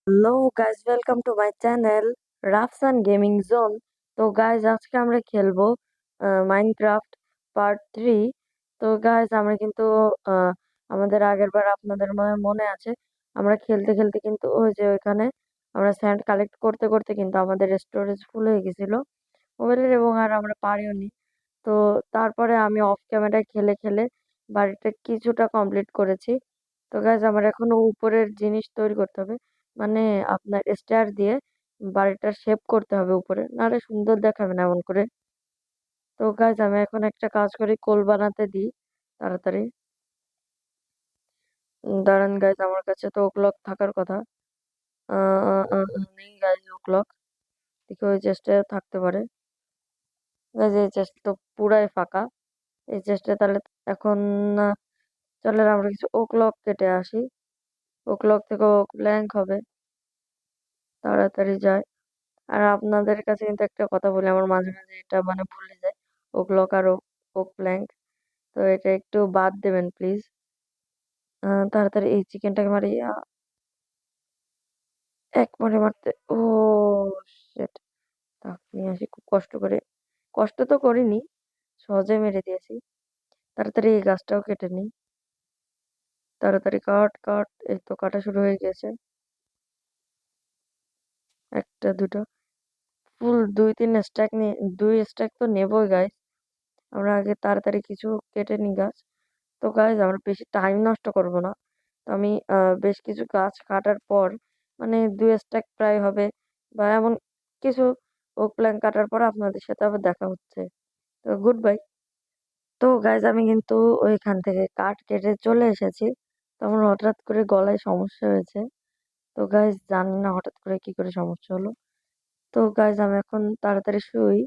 Hello guys, welcome to my channel Rafsan gaming zone. তো guys, আজকে আমরা খেলবো মাইনক্রাফট পার্ট 3। তো গাইস, আমরা কিন্তু আহ, আমাদের আগের বার আপনাদের মনে আছে, আমরা খেলতে খেলতে কিন্তু ওই যে ওইখানে আমরা স্যান্ড কালেক্ট করতে করতে কিন্তু আমাদের স্টোরেজ ফুল হয়ে গেছিল মোবাইলের, এবং আর আমরা পারিও নি। তো তারপরে আমি অফ ক্যামেরায় খেলে খেলে বাড়িটা কিছুটা কমপ্লিট করেছি। তো গাইজ, আমার এখনো উপরের জিনিস তৈরি করতে হবে, মানে আপনার স্টার দিয়ে বাড়িটার শেপ করতে হবে উপরে, নাহলে সুন্দর দেখাবে না এমন করে। তো গাইজ, আমি এখন একটা কাজ করি, কোল বানাতে দিই তাড়াতাড়ি। দাঁড়ান গাইজ, আমার কাছে তো ওক্লক থাকার কথা। নেই গাইজ ওক্লক, দেখি ওই চেষ্টায় থাকতে পারে। গাইজ, এই চেষ্টা তো পুরাই ফাঁকা। এই চেষ্টায় তাহলে এখন চলে আমরা কিছু ওক্লক কেটে আসি। ওক্লক থেকে ওক ব্ল্যাঙ্ক হবে, তাড়াতাড়ি যায়। আর আপনাদের কাছে কিন্তু একটা কথা বলি, আমার মাঝে মাঝে এটা মানে ভুলে যায়, ওক্লক আর ওক প্ল্যাঙ্ক। তো এটা একটু বাদ দেবেন প্লিজ। তাড়াতাড়ি এই চিকেনটাকে মারি। এক মারে মারতে, ও শিট। তাক নিয়ে আসি খুব কষ্ট করে। কষ্ট তো করিনি, সহজে মেরে দিয়েছি। তাড়াতাড়ি এই গাছটাও কেটে নিই। তাড়াতাড়ি কাট কাট, এই তো কাটা শুরু হয়ে গেছে। একটা দুটো ফুল, দুই তিন স্ট্যাক নিয়ে, দুই স্ট্যাক তো নেবই গাইস। আমরা আগে তাড়াতাড়ি কিছু কেটে নিই গাছ। তো গাইজ, আমরা বেশি টাইম নষ্ট করব না। তো আমি বেশ কিছু গাছ কাটার পর, মানে 2 স্ট্যাক প্রায় হবে বা এমন কিছু ওক প্ল্যাঙ্ক কাটার পর আপনাদের সাথে আবার দেখা হচ্ছে। তো গুড বাই। তো গাইজ, আমি কিন্তু ওইখান থেকে কাঠ কেটে চলে এসেছি। তো আমার হঠাৎ করে গলায় সমস্যা হয়েছে। তো গাইজ, জানি না হঠাৎ করে কি করে সমস্যা হলো। তো গাইজ, আমি এখন তাড়াতাড়ি শুই।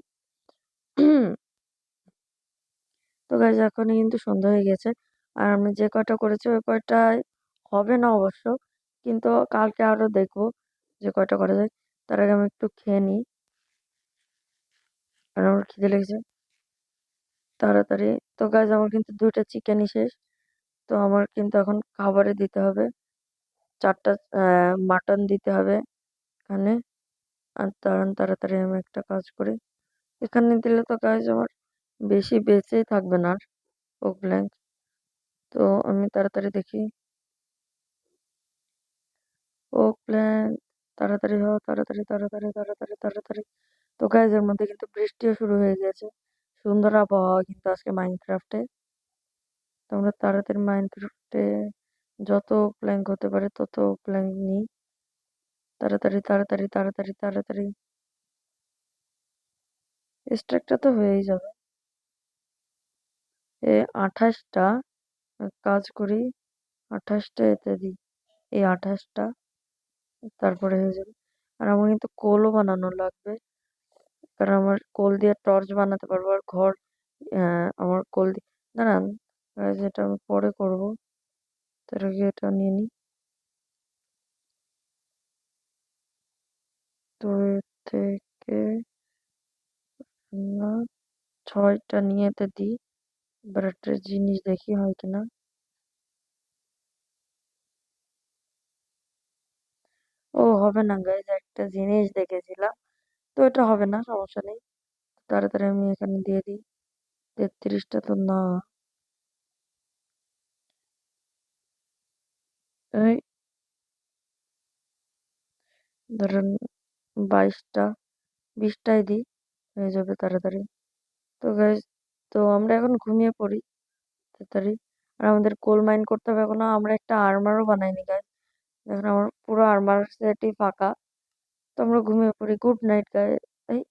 তো গাইজ, এখনই কিন্তু সন্ধ্যা হয়ে গেছে। আর আমি যে কয়টা করেছি ওই কয়টায় হবে না অবশ্য, কিন্তু কালকে আরো দেখবো যে কয়টা করা যায়। তার আগে আমি একটু খেয়ে নিই, কারণ আমার খিদে লেগেছে তাড়াতাড়ি। তো গাইজ, আমার কিন্তু 2টা চিকেনই শেষ। তো আমার কিন্তু এখন খাবারে দিতে হবে 4টা মাটন দিতে হবে এখানে। আর দাঁড়ান, তাড়াতাড়ি আমি একটা কাজ করি, এখানে দিলে তো গাইজ আমার বেশি বেঁচেই থাকবে না আর ওক ব্ল্যাঙ্ক। তো আমি তাড়াতাড়ি দেখি, ও প্ল্যান, তাড়াতাড়ি হও, তাড়াতাড়ি তাড়াতাড়ি তাড়াতাড়ি তাড়াতাড়ি। তো গাইজ, এর মধ্যে কিন্তু বৃষ্টিও শুরু হয়ে গেছে। সুন্দর আবহাওয়া কিন্তু আজকে মাইনক্রাফটে। তো আমরা তাড়াতাড়ি মাইনক্রাফটে যত প্ল্যাঙ্ক হতে পারে তত প্ল্যাঙ্ক নিই। তাড়াতাড়ি তাড়াতাড়ি তাড়াতাড়ি তাড়াতাড়ি, স্ট্রাকটা তো হয়েই যাবে। এ 28টা কাজ করি, 28টা এতে দিই, এই 28টা, তারপরে হয়ে যাবে। আর আমার কিন্তু কোলও বানানো লাগবে, কারণ আমার কোল দিয়ে টর্চ বানাতে পারবো। আর ঘর, আমার কোল দিয়ে, দাঁড়ান যেটা আমি পরে করবো, তার আগে এটা নিয়ে নিই। তো এর থেকে না, 6টা নিয়ে এতে দিই। এবার একটা জিনিস দেখি হয় কিনা। ও হবে না গাইজ, একটা জিনিস দেখেছিলাম, তো এটা হবে না, সমস্যা নেই। তাড়াতাড়ি আমি এখানে দিয়ে দিই। 33টা তো না, এই ধরেন 22টা, 20টাই দিই, হয়ে যাবে তাড়াতাড়ি। তো গাইজ, তো আমরা এখন ঘুমিয়ে পড়ি তাড়াতাড়ি। আর আমাদের কোল মাইন করতে হবে এখনো, আমরা একটা আর্মারও বানাইনি গাইজ। দেখেন আমার পুরো আর্মার সেটই ফাঁকা। তো আমরা ঘুমিয়ে পড়ি, গুড নাইট গাইজ। এই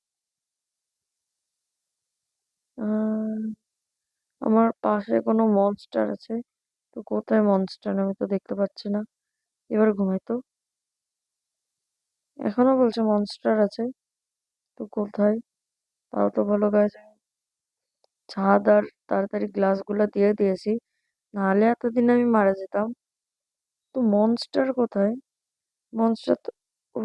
আহ, আমার পাশে কোনো মনস্টার আছে, তো কোথায় মনস্টার, আমি তো দেখতে পাচ্ছি না। এবার ঘুমাই তো, এখনো বলছে মনস্টার আছে, তো কোথায়? তাও তো ভালো গাইজ, ছাদ আর তাড়াতাড়ি গ্লাস গুলা দিয়ে দিয়েছি, নাহলে এতদিন আমি মারা যেতাম। তো মনস্টার কোথায়? মনস্টার তো, ও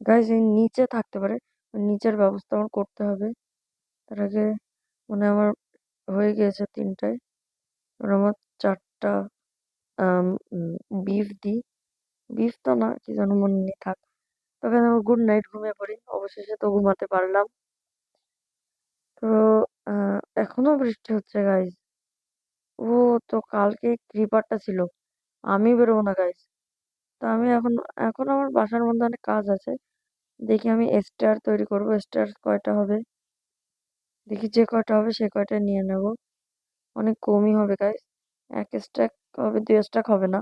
গাইজ, এই নিচে থাকতে পারে, নিচের ব্যবস্থা আমার করতে হবে। তার আগে মানে আমার হয়ে গিয়েছে 3টায়, আর আমার 4টা বিফ দিই। বিফ তো না, কি যেন মনে নেই, থাক। তবে আমার গুড নাইট, ঘুমিয়ে পড়ি। অবশেষে তো ঘুমাতে পারলাম। তো এখনো বৃষ্টি হচ্ছে গাইজ। ও, তো কালকে ক্রিপারটা ছিল, আমি বেরোবো না গাইজ। তো আমি এখন এখন আমার বাসার মধ্যে অনেক কাজ আছে। দেখি আমি স্টার তৈরি করবো। স্টার কয়টা হবে দেখি, যে কয়টা হবে সে কয়টা নিয়ে নেব। অনেক কমই হবে গাইজ, এক স্ট্যাক হবে, 2 স্ট্যাক হবে না।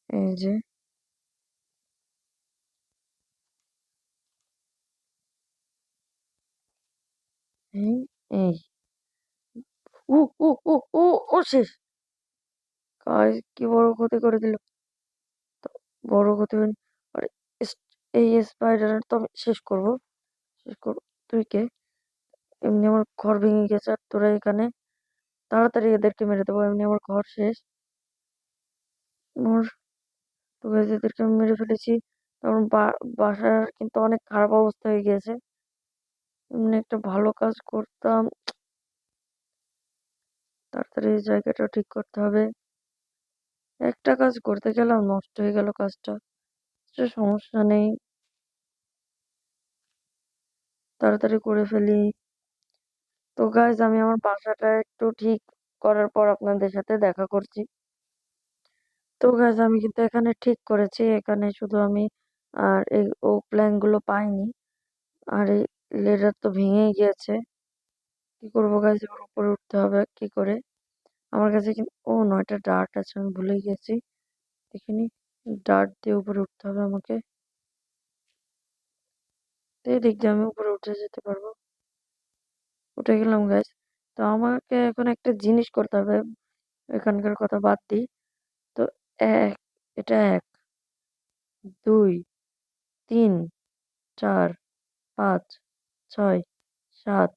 এই যে, এই এই ও ও ও ও ও শেষ। গাইজ কি বড় ক্ষতি করে দিল। তো বড় ক্ষতি হয়নি। আরে, এই স্পাইডার তো আমি শেষ করবো। তুই কে? এমনি আমার ঘর ভেঙে গেছে, আর তোরা এখানে। তাড়াতাড়ি এদেরকে মেরে দেবো, এমনি আমার ঘর শেষ। মোর তো guys, এদেরকে আমি মেরে ফেলেছি। তখন বাসার কিন্তু অনেক খারাপ অবস্থা হয়ে গিয়েছে। এমনি একটা ভালো কাজ করতাম। তাড়াতাড়ি এই জায়গাটা ঠিক করতে হবে। একটা কাজ করতে গেলাম, নষ্ট হয়ে গেল কাজটা। সে সমস্যা নেই, তাড়াতাড়ি করে ফেলি। তো গাইজ, আমি আমার বাসাটা একটু ঠিক করার পর আপনাদের সাথে দেখা করছি। তো গাইজ, আমি কিন্তু এখানে ঠিক করেছি। এখানে শুধু আমি আর এই ও প্ল্যান গুলো পাইনি। আর এই লেডার তো ভেঙেই গিয়েছে। কি করবো গাইজ, এবার উপরে উঠতে হবে কি করে? আমার কাছে কিন্তু 9টা ডার্ট আছে, আমি ভুলে গেছি। দেখিনি। ডার্ট দিয়ে উপরে উঠতে হবে আমাকে। তো এই দিক দিয়ে আমি উপরে উঠে যেতে পারবো। উঠে গেলাম গাইজ। তো আমাকে এখন একটা জিনিস করতে হবে। এখানকার কথা বাদ দিই। তো এক, এটা 1, 2, 3, 4, 5, 6, 7,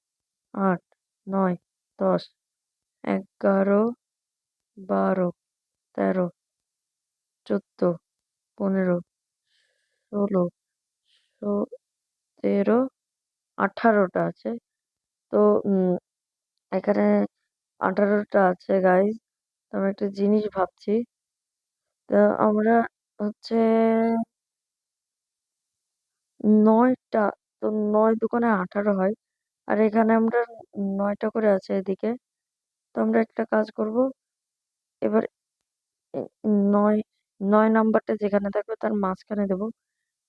8, 9, 10, 11, 12, 13, 14, 15, 16, 17, 18টা আছে। তো এখানে 18টা আছে গাইজ। তো আমি একটা জিনিস ভাবছি। তো আমরা হচ্ছে 9টা। তো 9 × 18 হয়। আর এখানে আমরা 9টা করে আছে এদিকে। তো আমরা একটা কাজ করব। এবার এ- নয় 9 নাম্বারটা যেখানে থাকবে তার মাঝখানে দেবো।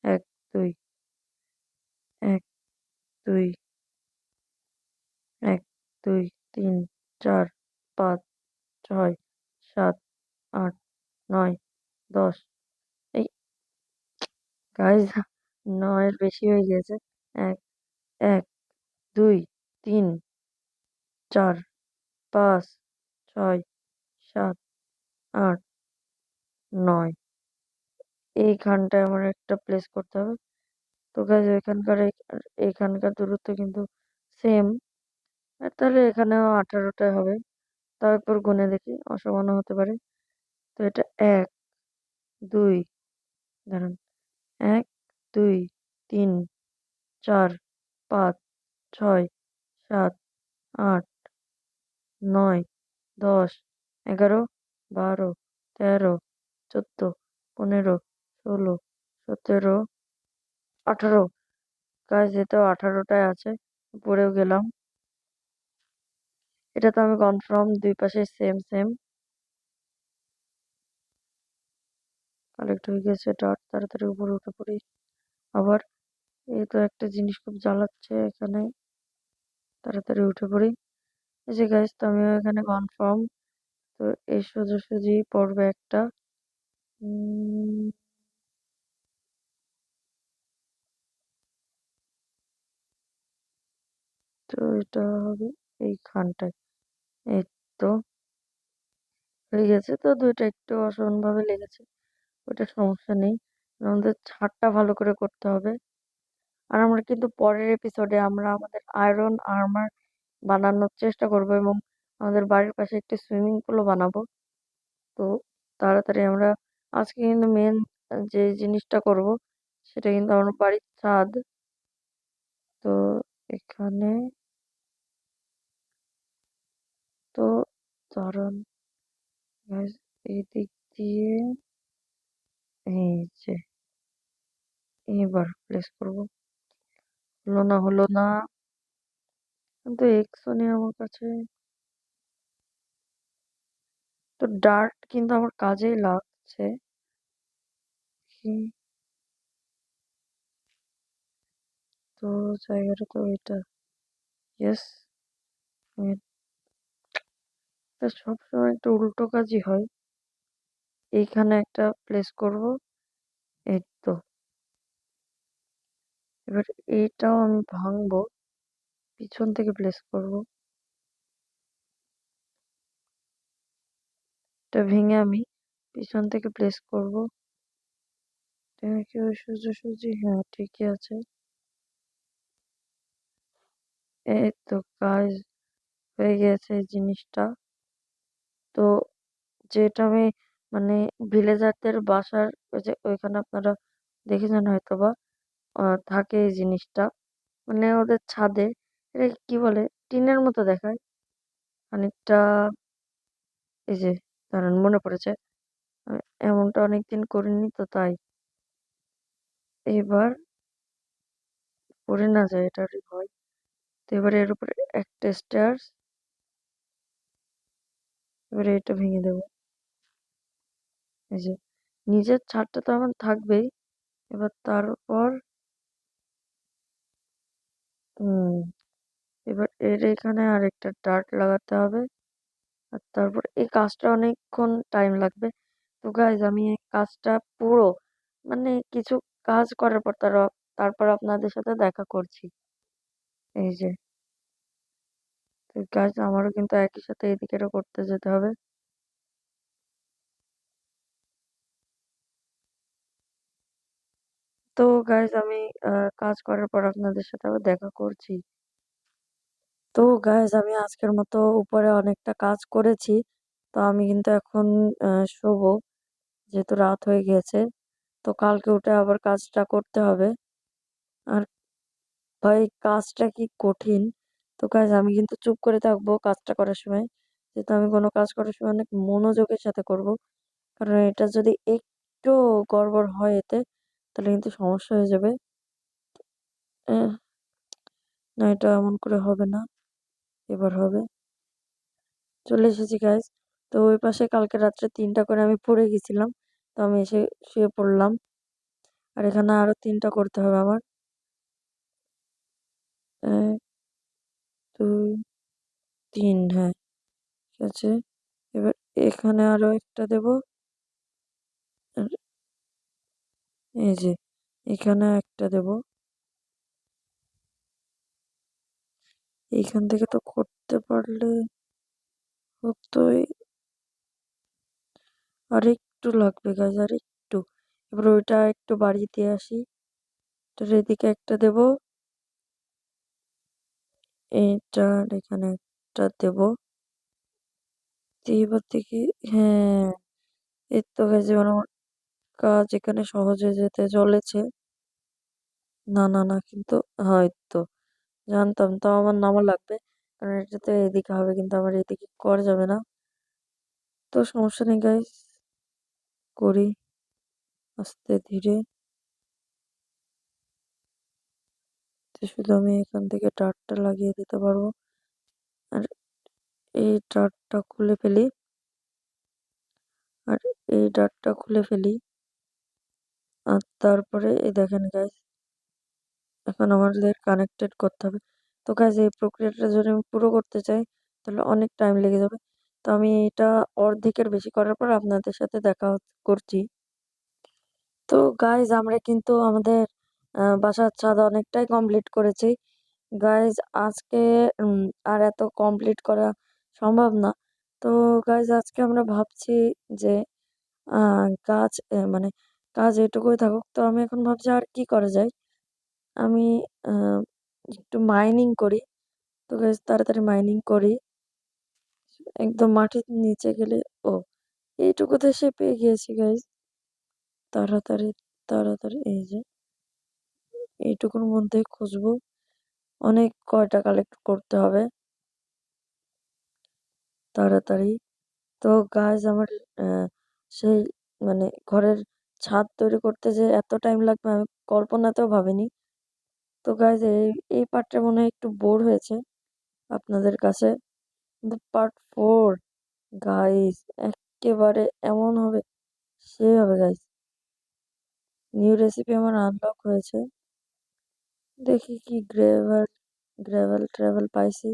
1, 2, 1, 2, 1, 2, 3, 4, 5, 6, 7, 8, 9, 10। এই গাইজ, 9-এর বেশি হয়ে গিয়েছে। এক, এক, 2, 3, 4, 5, 6, 7, 8, 9। এইখানটায় আমার একটা প্লেস করতে হবে। তো গাইজ, এখানকার দূরত্ব কিন্তু সেম। তাহলে এখানেও 18টায় হবে। তারপর গুনে দেখি, অসমানও হতে পারে। তো এটা 1, 2, দাঁড়ান, 1, 2, 3, 4, 5, 6, 7, 8, 9, 10, 11, 12, 13, 14, 15, 16, 17, 18। গাইজ, এটাও 18টায় আছে। পড়েও গেলাম। এটা তো আমি কনফার্ম, দুই পাশে সেম সেম কালেক্ট হয়ে গেছে ডট। তাড়াতাড়ি উপরে উঠে পড়ি। আবার এই তো একটা জিনিস খুব জ্বালাচ্ছে এখানে। তাড়াতাড়ি উঠে পড়ি। এই যে গাইজ, তো আমিও এখানে কনফার্ম। তো এই সোজাসুজি পড়বে একটা। উম, তো এটা হবে এইখানটায়। এই তো হয়ে গেছে। তো দুইটা একটু অসমান ভাবে লেগেছে, ওটা সমস্যা নেই। আমাদের ছাদটা ভালো করে করতে হবে। আর আমরা কিন্তু পরের এপিসোডে আমরা আমাদের আয়রন আর্মার বানানোর চেষ্টা করব, এবং আমাদের বাড়ির পাশে একটি সুইমিং পুলও বানাবো। তো তাড়াতাড়ি আমরা আজকে কিন্তু মেন যে জিনিসটা করব সেটা কিন্তু আমার বাড়ির ছাদ। তো এখানে দাঁড়ান গাইস, এই দিক দিয়ে এই যে এবার প্লেস করব। হলো না কিন্তু এক্সও নেই আমার কাছে। তো ডার্ট কিন্তু আমার কাজেই লাগছে। কি তো জায়গাটা তো এটা, ইয়েস। সবসময় একটু উল্টো কাজই হয়। এইখানে একটা প্লেস করব, এই তো। এবার এইটাও আমি ভাঙবো, পিছন থেকে প্লেস করব। এটা ভেঙে আমি পিছন থেকে প্লেস করব। এটা কি ওই সোজাসুজি? হ্যাঁ, ঠিকই আছে। এই তো কাজ হয়ে গেছে এই জিনিসটা। তো যেটা আমি মানে ভিলেজারদের বাসার ওই যে ওইখানে আপনারা দেখেছেন হয়তোবা, থাকে এই জিনিসটা, মানে ওদের ছাদে। এটা কি বলে, টিনের মতো দেখায় খানিকটা। এই যে দাঁড়ান, মনে পড়েছে। আমি এমনটা অনেকদিন করিনি তো তাই। এবার পড়ে না যায় এটারই ভয়। তো এবারে এর উপরে একটা স্টেয়ার্স, এবারে এটা ভেঙে দেবো। এই যে নিজের ছাদটা তো আমার থাকবেই। এবার তারপর হুম এবার এর এখানে আর একটা ডার্ট লাগাতে হবে। আর তারপর এই কাজটা অনেকক্ষণ টাইম লাগবে। তো গাইজ আমি এই কাজটা পুরো মানে কিছু কাজ করার পর তারপর আপনাদের সাথে দেখা করছি। এই যে তো গাইজ আমারও কিন্তু একই সাথে এদিকেরও করতে যেতে হবে। তো গাইজ আমি কাজ করার পর আপনাদের সাথে আবার দেখা করছি। তো গাইজ আমি আজকের মতো উপরে অনেকটা কাজ করেছি। তো আমি কিন্তু এখন শোবো, যেহেতু রাত হয়ে গেছে। তো কালকে উঠে আবার কাজটা করতে হবে। আর ভাই কাজটা কি কঠিন। তো গাইজ আমি কিন্তু চুপ করে থাকবো কাজটা করার সময়, যেহেতু আমি কোনো কাজ করার সময় অনেক মনোযোগের সাথে করব। কারণ এটা যদি একটু গড়বড় হয় এতে, তাহলে কিন্তু সমস্যা হয়ে যাবে। আহ, না, এটা এমন করে হবে না। এবার হবে। চলে এসেছি গাইজ। তো ওই পাশে কালকে রাত্রে 3টা করে আমি পড়ে গেছিলাম। তো আমি এসে শুয়ে পড়লাম। আর এখানে আরো 3টা করতে হবে আমার। 1 2 3, হ্যাঁ ঠিক আছে। এবার এখানে আরো একটা দেব। আর এই যে এখানে একটা দেব। এইখান থেকে তো করতে পারলে হতো। আর একটু লাগবে গাছ, আর একটু। এবার ওইটা একটু বাড়িয়ে দিয়ে আসি। এটার এদিকে একটা দেব, এইটার এখানে একটা দেব। দিয়ে এবার দেখি, হ্যাঁ এই তো গাছ, এবার আমার কাজ এখানে সহজ হয়ে যেতে চলেছে। না কিন্তু হয়তো জানতাম, তাও আমার নামও লাগবে। কারণ এটা তো এদিকে হবে, কিন্তু আমার এদিকে করা যাবে না। তো সমস্যা নেই গাইস, করি আস্তে ধীরে। তো শুধু আমি এখান থেকে টারটা লাগিয়ে দিতে পারবো। আর এই টারটা খুলে ফেলি। আর এই টারটা খুলে ফেলি। আর তারপরে এই দেখেন গাইস, এখন আমাদের কানেক্টেড করতে হবে। তো গাইস এই প্রক্রিয়াটা যদি আমি পুরো করতে চাই, তাহলে অনেক টাইম লেগে যাবে। তো আমি এটা অর্ধেকের বেশি করার পর আপনাদের সাথে দেখা করছি। তো গাইজ আমরা কিন্তু আমাদের বাসার ছাদ অনেকটাই কমপ্লিট করেছি। গাইজ আজকে উম, আর এত কমপ্লিট করা সম্ভব না। তো গাইজ আজকে আমরা ভাবছি যে মানে কাজ এটুকুই থাকুক। তো আমি এখন ভাবছি আর কি করা যায়। আমি আহ, একটু মাইনিং করি। তো গাইজ তাড়াতাড়ি মাইনিং করি। একদম মাটির নিচে গেলে, ও এইটুকুতে সে পেয়ে গিয়েছি গাইজ। তাড়াতাড়ি তাড়াতাড়ি এই যে এইটুকুর মধ্যে খুঁজবো। অনেক কয়টা কালেক্ট করতে হবে। তাড়াতাড়ি। তো গাইস আমার সেই মানে ঘরের ছাদ তৈরি করতে যে এত টাইম লাগবে আমি কল্পনাতেও ভাবিনি। তো গাইস এই পার্টটা মনে হয় একটু বোর হয়েছে আপনাদের কাছে। কিন্তু পার্ট 4 গাইস এক্কেবারে এমন হবে, সে হবে গাইস। নিউ রেসিপি আমার আনলক হয়েছে। দেখি কি গ্রাভেল ট্রাভেল পাইছি।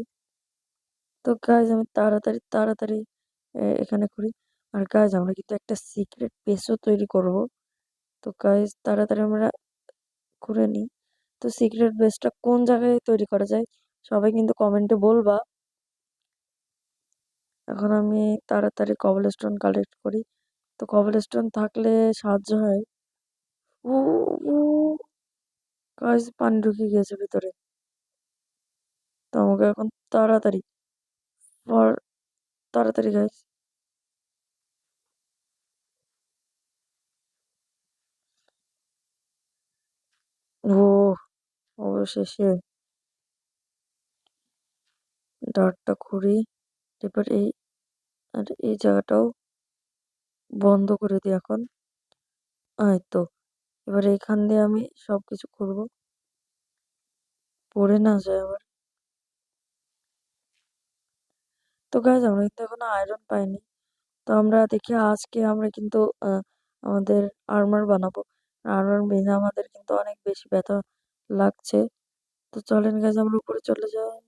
তো গাইজ আমি তাড়াতাড়ি এখানে করি। আর গাইজ আমরা কিন্তু একটা সিক্রেট বেসও তৈরি করব। তো গাইজ তাড়াতাড়ি আমরা করে নিই। তো সিক্রেট বেসটা কোন জায়গায় তৈরি করা যায় সবাই কিন্তু কমেন্টে বলবা। এখন আমি তাড়াতাড়ি কবলস্টোন কালেক্ট করি। তো কবলস্টোন থাকলে সাহায্য হয়। ও ও গাইজ পানি ঢুকে গিয়েছে ভিতরে। তো আমাকে এখন তাড়াতাড়ি ফর তাড়াতাড়ি গাইজ। ও অবশেষে ডার্টটা খুঁড়ি। এবার এই জায়গাটাও বন্ধ করে দিই এখন। এই তো এবার এইখান দিয়ে আমি সবকিছু করব, পড়ে না যায় আবার। তো গাইজ আমরা কিন্তু এখনো আয়রন পাইনি। তো আমরা দেখি আজকে আমরা কিন্তু আমাদের আর্মার বানাবো। আর্মার বেঁধে আমাদের কিন্তু অনেক বেশি ব্যথা লাগছে। তো চলেন গাইজ আমরা উপরে চলে যাই।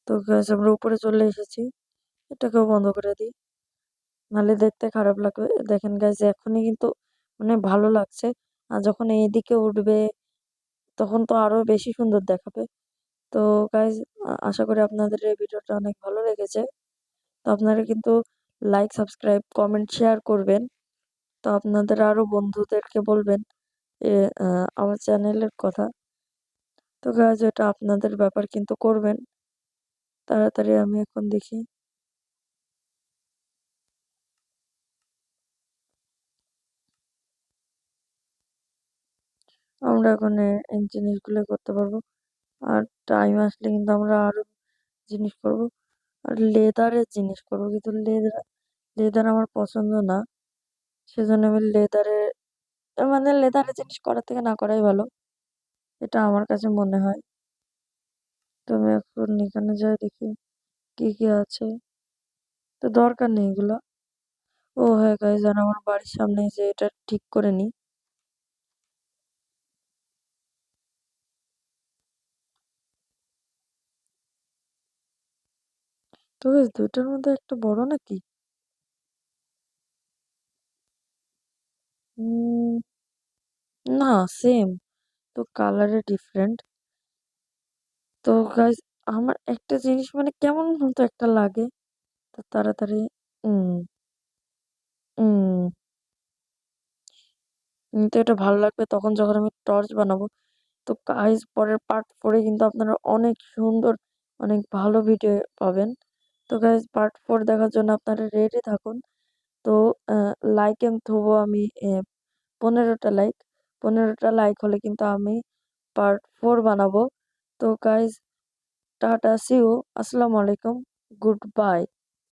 তো গাইজ আমরা উপরে চলে এসেছি। এটাকেও বন্ধ করে দিই, নাহলে দেখতে খারাপ লাগবে। দেখেন গাইজ এখনই কিন্তু মানে ভালো লাগছে, আর যখন এইদিকে উঠবে তখন তো আরো বেশি সুন্দর দেখাবে। তো গাইজ আশা করি আপনাদের এই ভিডিওটা অনেক ভালো লেগেছে। তো আপনারা কিন্তু লাইক সাবস্ক্রাইব কমেন্ট শেয়ার করবেন। তো আপনাদের আরো বন্ধুদেরকে বলবেন এ আমার চ্যানেলের কথা। তো গাইজ এটা আপনাদের ব্যাপার, কিন্তু করবেন তাড়াতাড়ি। আমি এখন দেখি আমরা এখন এই জিনিসগুলো করতে পারবো। আর টাইম আসলে কিন্তু আমরা আরো জিনিস করব। আর লেদারের জিনিস করবো, কিন্তু লেদার আমার পছন্দ না। সেজন্য আমি লেদারের জিনিস করার থেকে না করাই ভালো, এটা আমার কাছে মনে হয়। তো আমি এখন এখানে যাই দেখি কি কি আছে। তো দরকার নেই এগুলো। ও হ্যাঁ গাইজ, আর আমার বাড়ির সামনে যে এটা ঠিক করে নি। তো guys, দুইটার মধ্যে একটা বড় নাকি? উম, না, সেম। তো কালারে ডিফারেন্ট। তো গাইজ আমার একটা জিনিস মানে কেমন মতো একটা লাগে। তো তাড়াতাড়ি উম উম তো এটা ভালো লাগবে তখন যখন আমি টর্চ বানাবো। তো গাইজ পরের পার্ট 4 এ কিন্তু আপনারা অনেক সুন্দর অনেক ভালো ভিডিও পাবেন। তো গাইজ পার্ট 4 দেখার জন্য আপনারা রেডি থাকুন। তো লাইক এম থুবো আমি 15টা লাইক। 15টা লাইক হলে কিন্তু আমি পার্ট 4 বানাবো। তো গাইজ টাটা, সি ইউ, আসসালামু আলাইকুম, গুড বাই।